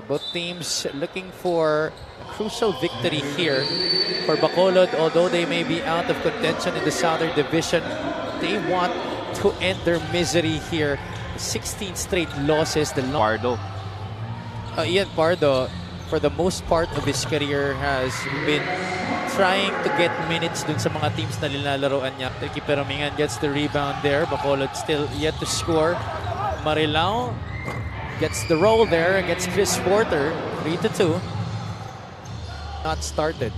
Both teams looking for a crucial victory here for Bacolod. Although they may be out of contention in the Southern Division, they want to end their misery here. 16 straight losses. The Pardo. Ian Pardo, for the most part of his career, has been trying to get minutes dun sa mga teams na linalaroan niya. Ricky Peromingan gets the rebound there. Bacolod still yet to score. Marilao gets the roll there against Chris Porter. 3-2. Not started.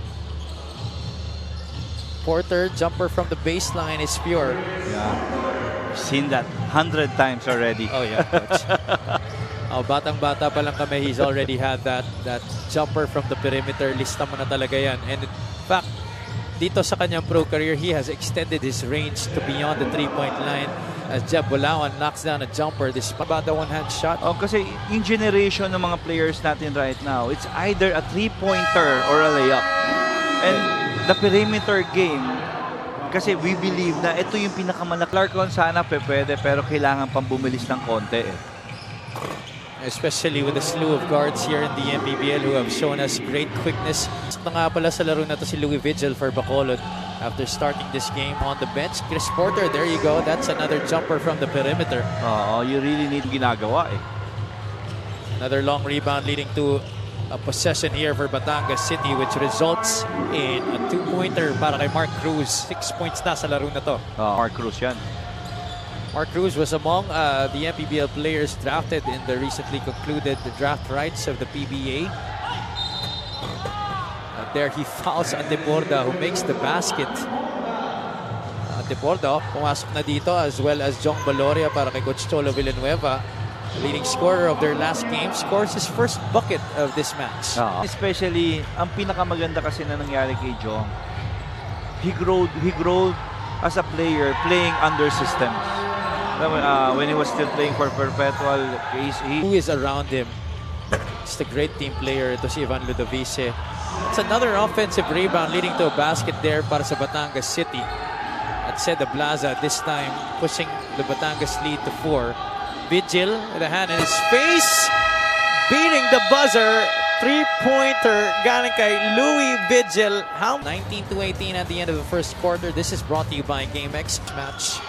Porter, jumper from the baseline is pure. Yeah. Seen that 100 times already. Oh yeah, coach. Batang-bata pa lang kami, he's already had that jumper from the perimeter. Lista mo na talaga yan. And in fact, dito sa kanyang pro career, he has extended his range to beyond the three-point line as Jeb Bulawan knocks down a jumper. This is about the one-hand shot. Oh, kasi in generation ng mga players natin right now, it's either a three-pointer or a layup. And the perimeter game, kasi we believe na ito yung pinakamalaki. Larcon sana pwede, pero kailangan pang bumilis ng konti eh. Especially with a slew of guards here in the MPBL who have shown us great quickness. Na nga pala sa laro na to si Louis Vigil for Bacolod after starting this game on the bench. Chris Porter, there you go. That's another jumper from the perimeter. You really need ginagawa eh. Another long rebound leading to a possession here for Batangas City, which results in a two-pointer para kay Mark Cruz. 6 points na sa laro na to. Mark Cruz yan. Mark Cruz was among the MPBL players drafted in the recently concluded draft rights of the PBA. There he fouls Anteporda, who makes the basket. Anteporda pumasok na dito, as well as Jong Baloria para kay Coach Cholo Villanueva. The leading scorer of their last game scores his first bucket of this match. Especially, ang pinakamaganda kasi na nangyari kay Jong, he growed as a player playing under systems. When he was still playing for Perpetual, who is around him? Just a great team player. Ito si Ivan Ludovice. It's another offensive rebound leading to a basket there para sa Batangas City. At Seda Blaza this time pushing the Batangas lead to 4. Vigil with a hand in his face, beating the buzzer. Three-pointer galing kay Louis Vigil. 19-18 at the end of the first quarter. This is brought to you by GameX Match.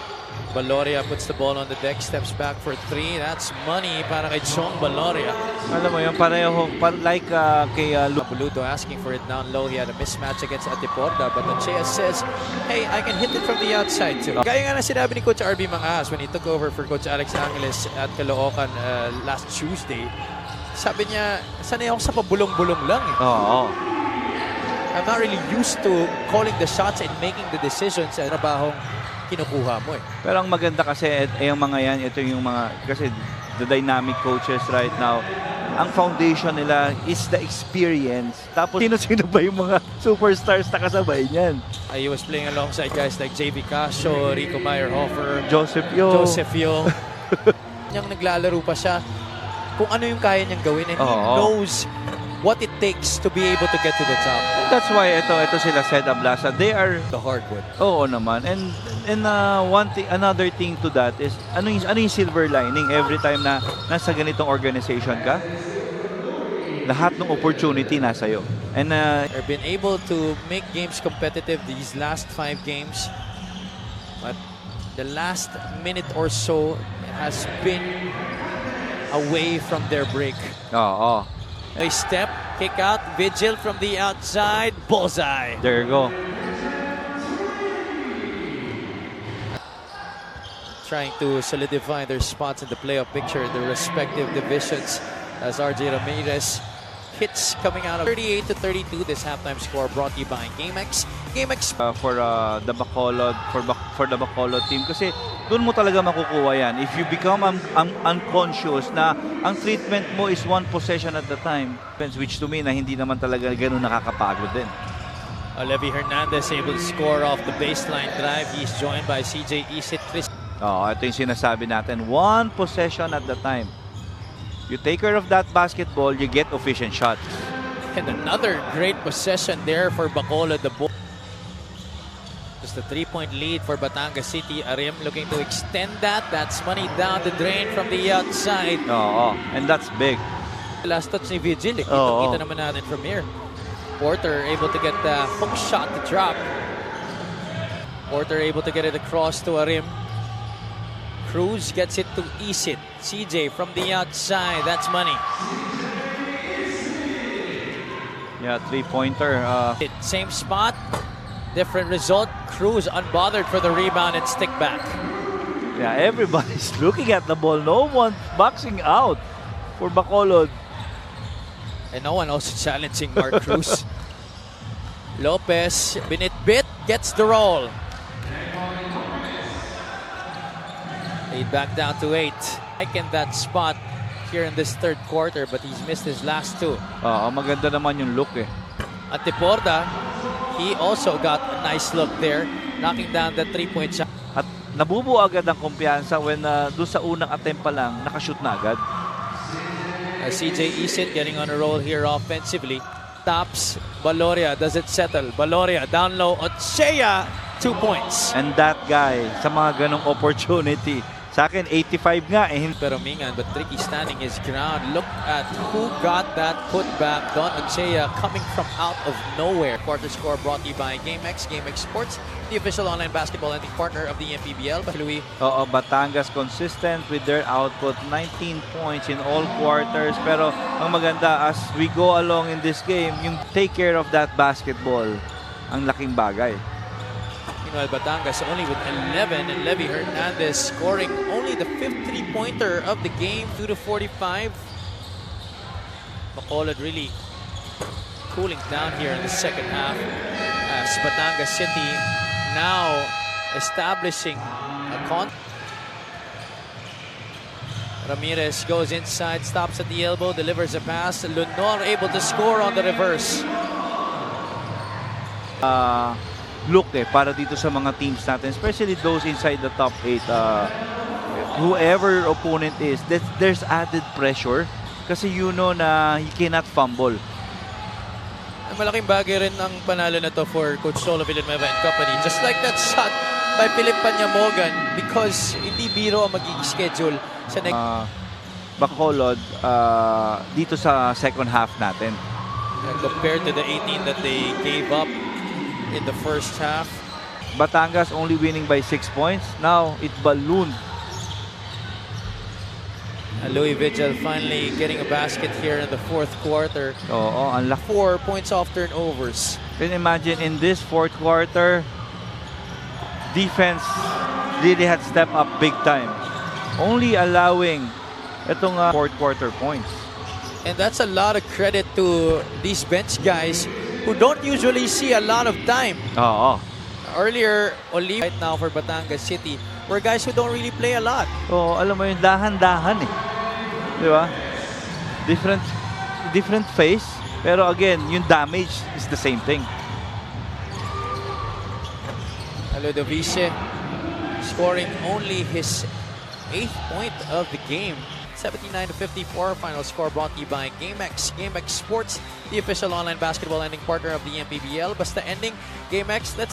Baloria puts the ball on the deck, steps back for 3. That's money para kay Chong Baloria. Alam mo yun, pareho, like kay Buludo asking for it down low. He had a mismatch against Anteporda, but Achea says, hey, I can hit it from the outside too. Gaya nga na sinabi ni Coach RB Mangas when he took over for Coach Alex Angeles at Caloocan last Tuesday. Sabi niya, sanay ako sa pabulong-bulong lang eh. I'm not really used to calling the shots and making the decisions sa trabahong kinukuha mo eh. Pero ang maganda kasi yung mga yan, ito yung mga, kasi the dynamic coaches right now, ang foundation nila is the experience. Tapos sino-sino ba yung mga superstars na kasabay niyan? He was playing alongside guys like JV Casio, Rico Meyerhofer, Joseph Yo. Niyang naglalaro pa siya kung ano yung kaya niyang gawin, and he knows what it takes to be able to get to the top. That's why ito sila Seda Blaza. They are the hardwood. Oo naman. And another thing to that is ano yung silver lining every time na nasa ganitong organization ka? Lahat ng opportunity nasa iyo. And they've been able to make games competitive these last 5 games. But the last minute or so has been away from their break. A step, kick out, Vigil from the outside, bullseye. There you go. Trying to solidify their spots in the playoff picture in their respective divisions as RJ Ramirez hits coming out of 38-32. This halftime score brought to you by GameX. GameX for the Bacolod, for the Bacolod team, kasi doon mo talaga makukuha yan. If you become unconscious na ang treatment mo is one possession at the time, which to me na hindi naman talaga ganun nakakapagod din. Levi Hernandez able to score off the baseline drive. He's joined by CJ Isit. Ito yung sinasabi natin. One possession at the time. You take care of that basketball, you get efficient shots. And another great possession there for Bacolod. The ball. Just a 3-point lead for Batangas City. Arim looking to extend that. That's money down the drain from the outside. And that's big. Last touch ni Vigil. Oo. Kita naman natin from here. Porter able to get the hook shot to drop. Porter able to get it across to a rim. Cruz gets it to Isit. CJ from the outside. That's money. Yeah, three-pointer. Same spot. Different result. Cruz unbothered for the rebound and stick back. Yeah, everybody's looking at the ball. No one boxing out for Bacolod. And no one also challenging Mark Cruz. Lopez, binit-bit, gets the roll. 8 back down to 8. Like in that spot here in this third quarter, but he's missed his last two. Maganda naman yung look eh. At Deporda, he also got a nice look there, knocking down the three-point shot. At nabubuo agad ang kumpiyansa when doon sa unang attempt pa lang, nakashoot na agad. CJ Isit getting on a roll here offensively. Stops, Baloria, does it settle? Baloria down low, Ochea, 2 points. And that guy, sa mga ganong opportunity, sa akin 85 nga eh. Pero Mingan, but Tricky standing his ground. Look at who got that putback. Don Ochea coming from out of nowhere. Quarter score brought to you by GameX, GameX Sports, the official online basketball lending partner of the MPBL. But Louis, Batangas consistent with their output, 19 points in all quarters. Pero ang maganda, as we go along in this game, yung take care of that basketball, ang laking bagay. meanwhile, Batangas only with 11, and Levy Hernandez scoring only the 5th three-pointer of the game, 2-45. Bacolod really cooling down here in the second half as Batangas City now establishing a Ramirez goes inside, stops at the elbow, delivers a pass. Lunor able to score on the reverse. Look para dito sa mga teams natin, especially those inside the top 8. Whoever opponent is, there's added pressure kasi you know na he cannot fumble. Malaking bagay rin ang panalo na to for Coach Solo Villanueva and company. Just like that shot by Philip Panyamogan, because hindi biro ang magiging schedule sa next. Bacolod dito sa second half natin. Compared to the 18 that they gave up in the first half. Batangas only winning by 6 points. Now it ballooned. Louis Vigil finally getting a basket here in the fourth quarter. Ang 4 points off turnovers. Can you imagine in this fourth quarter, defense really had stepped up big time. Only allowing itong fourth quarter points. And that's a lot of credit to these bench guys who don't usually see a lot of time. Earlier, Olive right now for Batangas City were guys who don't really play a lot. Alam mo yung dahan-dahan eh. Di ba? Different phase. Pero again, yung damage is the same thing. Ludovice scoring only his 8th point of the game. 79-54 final score brought to you by GameX. GameX Sports, the official online basketball lending partner of the MPBL. Basta ending, GameX, let's